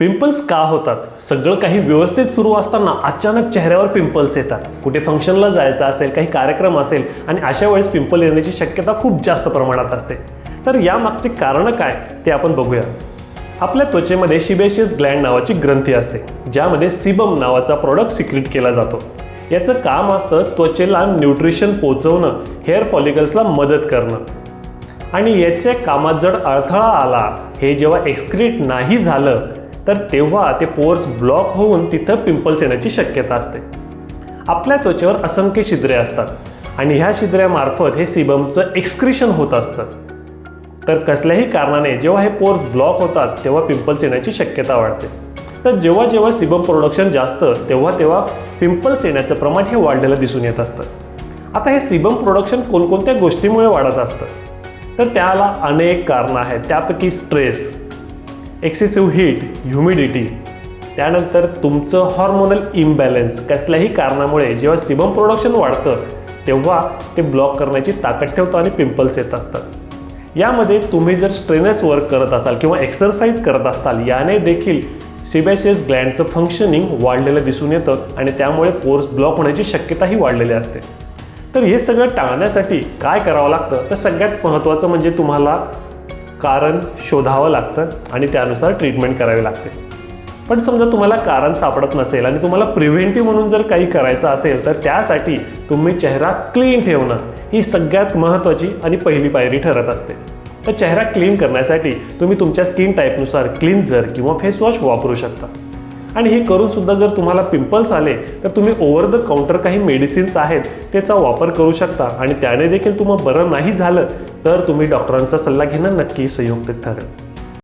Pimples का होतात? सगळं काही व्यवस्थित सुरू असताना अचानक चेहऱ्यावर पिंपल्स येतात. कुठे फंक्शनला जायचं असेल, काही कार्यक्रम असेल आणि अशा वेळेस पिंपल येण्याची शक्यता खूप जास्त प्रमाणात असते. तर यामागचे कारणं काय ते आपण बघूया. आपल्या त्वचेमध्ये सिबेशियस ग्लँड नावाची ग्रंथी असते, ज्यामध्ये सिबम नावाचा प्रोडक्ट सिक्रीट केला जातो. याचं काम असतं त्वचेला न्यूट्रिशन पोहोचवणं, हेअर फॉलिकल्सला मदत करणं. आणि याच्या कामात जर अडथळा आला, हे जेव्हा एक्सक्रीट नाही झालं तर तेव्हा ते पोर्स ब्लॉक होऊन तिथं पिंपल्स येण्याची शक्यता असते. आपल्या त्वचेवर असंख्य छिद्रे असतात आणि ह्या छिद्र्यामार्फत हे सिबमचं एक्सक्रिशन होत असतं. तर कसल्याही कारणाने जेव्हा हे पोर्स ब्लॉक होतात तेव्हा पिंपल्स येण्याची शक्यता वाढते. तर जेव्हा जेव्हा सिबम प्रोडक्शन जास्त तेव्हा पिंपल्स येण्याचं प्रमाण हे वाढलेलं दिसून येत असतं. आता हे सिबम प्रोडक्शन कोणकोणत्या गोष्टीमुळे वाढत असतं? तर त्याला अनेक कारणं आहेत. त्यापैकी स्ट्रेस, एक्सेसिव्ह हीट, ह्युमिडिटी, त्यानंतर तुमचं हॉर्मोनल इम्बॅलन्स. कसल्याही कारणामुळे जेव्हा सिबम प्रोडक्शन वाढतं तेव्हा ते ब्लॉक करण्याची ताकद ठेवतं आणि पिंपल्स येत असतात. यामध्ये तुम्ही जर स्ट्रेनस वर्क करत असाल किंवा एक्सरसाइज करत असाल, याने देखील सिबेशियस ग्लँडचं फंक्शनिंग वाढलेलं दिसून येतं आणि त्यामुळे पोर्स ब्लॉक होण्याची शक्यताही वाढलेली असते. तर हे सगळं टाळण्यासाठी काय करावं लागतं? तर सगळ्यात महत्त्वाचं म्हणजे तुम्हाला कारण शोधावं लागतं आणि त्यानुसार ट्रीटमेंट करावी लागते. पण समजा तुम्हाला कारण सापडत नसेल आणि तुम्हाला प्रिव्हेंटिव्ह म्हणून जर काही करायचं असेल तर त्यासाठी तुम्ही चेहरा क्लीन ठेवणं ही सगळ्यात महत्त्वाची आणि पहिली पायरी ठरत असते. तर चेहरा क्लीन करण्यासाठी तुम्ही तुमच्या स्किन टाईपनुसार क्लिन्झर किंवा फेसवॉश वापरू शकता. आणि हे करूनसुद्धा जर तुम्हाला पिंपल्स आले तर तुम्ही ओव्हर द काउंटर काही मेडिसिन्स आहेत त्याचा वापर करू शकता आणि त्याने देखील तुम्हाला बरं नाही झालं तर तुम्ही डॉक्टरांचा सल्ला घेणं नक्की संयुक्त ठरेल.